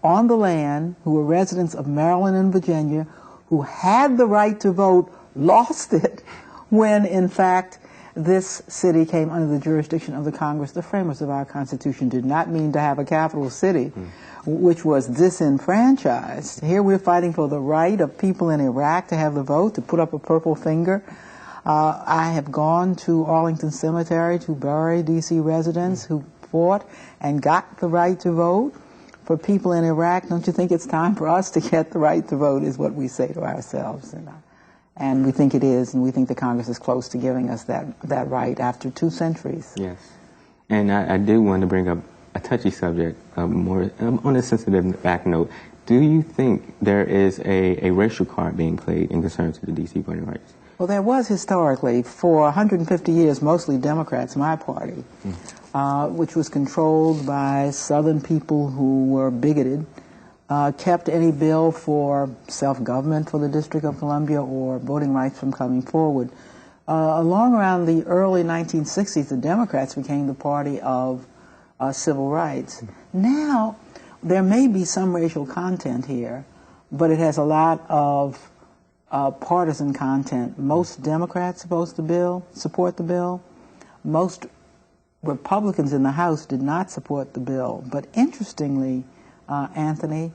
on the land, who were residents of Maryland and Virginia, who had the right to vote, lost it when, in fact, this city came under the jurisdiction of the Congress. The framers of our Constitution did not mean to have a capital city, which was disenfranchised. Here we're fighting for the right of people in Iraq to have the vote, to put up a purple finger. I have gone to Arlington Cemetery to bury D.C. residents who fought and got the right to vote. For people in Iraq, don't you think it's time for us to get the right to vote, is what we say to ourselves. And we think it is, and we think the Congress is close to giving us that right after 2 centuries. Yes. And I do want to bring up a touchy subject, more on a sensitive back note. Do you think there is a racial card being played in concern to the D.C. voting rights? Well, there was historically. For 150 years, mostly Democrats, my party, which was controlled by Southern people who were bigoted, kept any bill for self-government for the District of Columbia or voting rights from coming forward. Along around the early 1960s, the Democrats became the party of civil rights. Now, there may be some racial content here, but it has a lot of partisan content. Most Democrats support the bill. Most Republicans in the House did not support the bill. But interestingly, Anthony,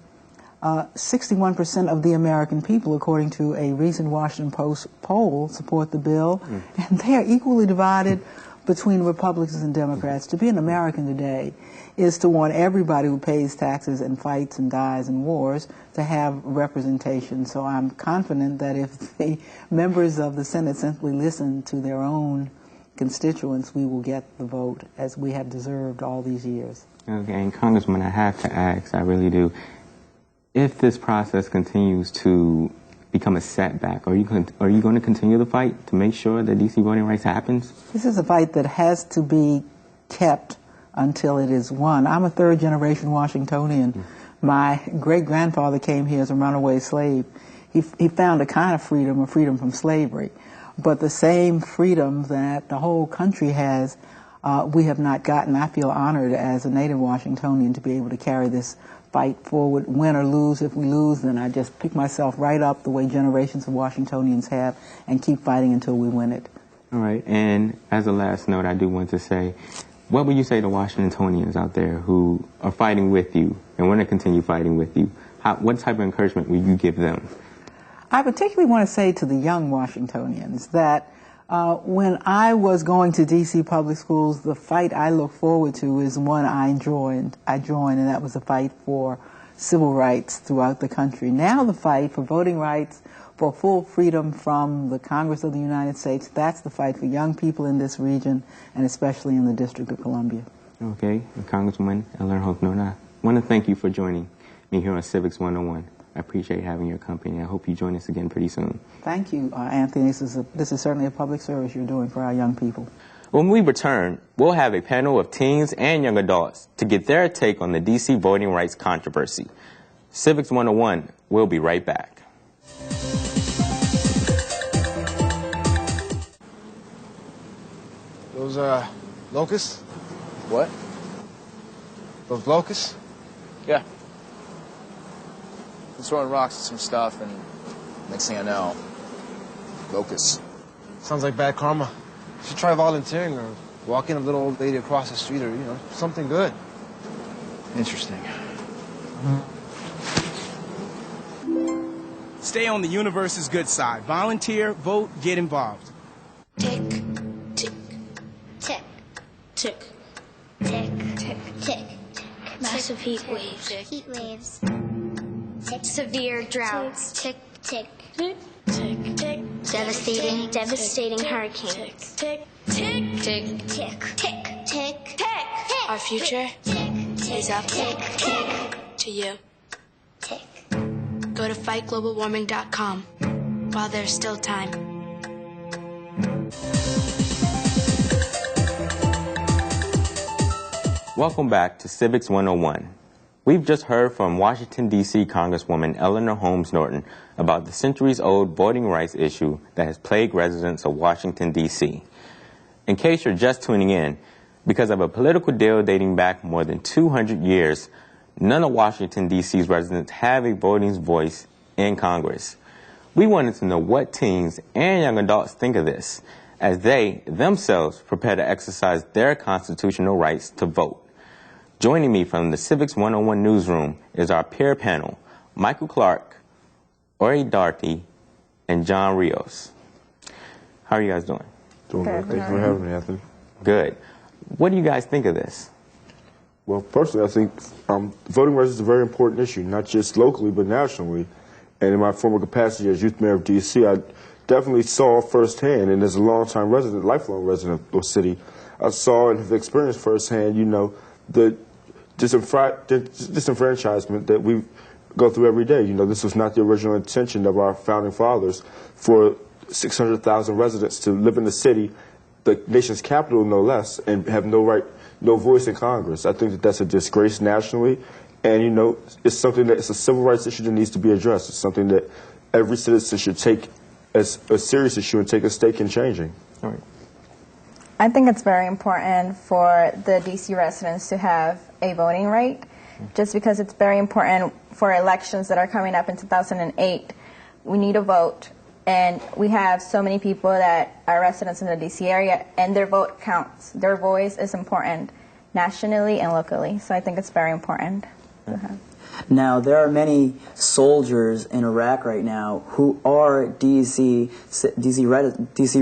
61% of the American people, according to a recent Washington Post poll, support the bill, and they are equally divided between Republicans and Democrats. To be an American today is to want everybody who pays taxes and fights and dies in wars to have representation. So I'm confident that if the members of the Senate simply listen to their own constituents, we will get the vote as we have deserved all these years. Okay, and Congressman, I have to ask, I really do, if this process continues to become a setback, are you going to continue the fight to make sure that D.C. voting rights happens? This is a fight that has to be kept until it is won. I'm a third-generation Washingtonian. My great-grandfather came here as a runaway slave. He found a kind of freedom, a freedom from slavery. But the same freedom that the whole country has, we have not gotten. I feel honored as a native Washingtonian to be able to carry this fight forward, win or lose. If we lose, then I just pick myself right up the way generations of Washingtonians have and keep fighting until we win it. All right, and as a last note, I do want to say, what would you say to Washingtonians out there who are fighting with you and want to continue fighting with you? What type of encouragement would you give them? I particularly want to say to the young Washingtonians that when I was going to D.C. public schools, the fight I look forward to is one I joined, and that was the fight for civil rights throughout the country. Now the fight for voting rights, for full freedom from the Congress of the United States, that's the fight for young people in this region, and especially in the District of Columbia. Okay, Congresswoman Eleanor Holmes Norton, I want to thank you for joining me here on Civics 101. I appreciate having your company. I hope you join us again pretty soon. Thank you, Anthony. This is certainly a public service you're doing for our young people. When we return, we'll have a panel of teens and young adults to get their take on the D.C. voting rights controversy. Civics 101, we'll be right back. Those, locusts? What? Those locusts? Yeah. I'm throwing rocks at some stuff, and next thing I know, locusts. Sounds like bad karma. You should try volunteering or walking a little old lady across the street or, something good. Interesting. Stay on the universe's good side. Volunteer, vote, get involved. Tick, tick, tick, tick, tick, tick, tick. Massive heat waves. Heat waves. Tick. Severe droughts. Tick, tick. Tick, tick, tick. Devastating hurricanes. Tick, tick, tick, Tick, tick, tick, tick. Our future is up to you. Tick. Go to fightglobalwarming.com while there's still time. Welcome back to Civics 101. We've just heard from Washington, D.C. Congresswoman Eleanor Holmes Norton about the centuries-old voting rights issue that has plagued residents of Washington, D.C. In case you're just tuning in, because of a political deal dating back more than 200 years, none of Washington, D.C.'s residents have a voting voice in Congress. We wanted to know what teens and young adults think of this as they themselves prepare to exercise their constitutional rights to vote. Joining me from the Civics 101 newsroom is our peer panel, Michael Clark, Ori Darty, and John Rios. How are you guys doing? Doing good. Thank you for having me, Anthony. Good. What do you guys think of this? Well, personally, I think voting rights is a very important issue, not just locally, but nationally. And in my former capacity as youth mayor of D.C., I definitely saw firsthand, and as a long-time resident, lifelong resident of the city, I saw and have experienced firsthand, you know, the disenfranchisement that we go through every day. You know, this was not the original intention of our founding fathers for 600,000 residents to live in the city, the nation's capital no less, and have no right, no voice in Congress. I think that that's a disgrace nationally, and, you know, it's something that, it's a civil rights issue that needs to be addressed. It's something that every citizen should take as a serious issue and take a stake in changing. All right. I think it's very important for the D.C. residents to have a voting right, just because it's very important for elections that are coming up in 2008. We need a vote, and we have so many people that are residents in the D.C. area, and their vote counts. Their voice is important nationally and locally, so I think it's very important to have. Now, there are many soldiers in Iraq right now who are DC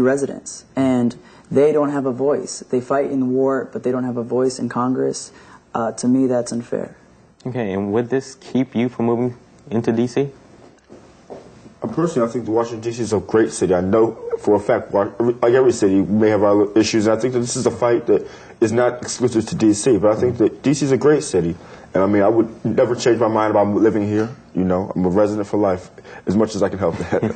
residents, and they don't have a voice. They fight in war, but they don't have a voice in Congress. To me, that's unfair. Okay, and would this keep you from moving into D.C.? Personally, I think Washington, D.C. is a great city. I know for a fact, like every city, we may have our issues. I think that this is a fight that is not exclusive to D.C., but I think that D.C. is a great city. And I mean, I would never change my mind about living here. You know, I'm a resident for life, as much as I can help that.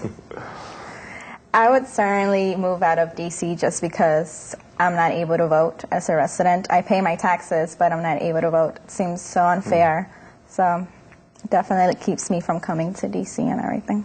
I would certainly move out of D.C. just because I'm not able to vote as a resident. I pay my taxes, but I'm not able to vote. It seems so unfair. So definitely it keeps me from coming to D.C. and everything.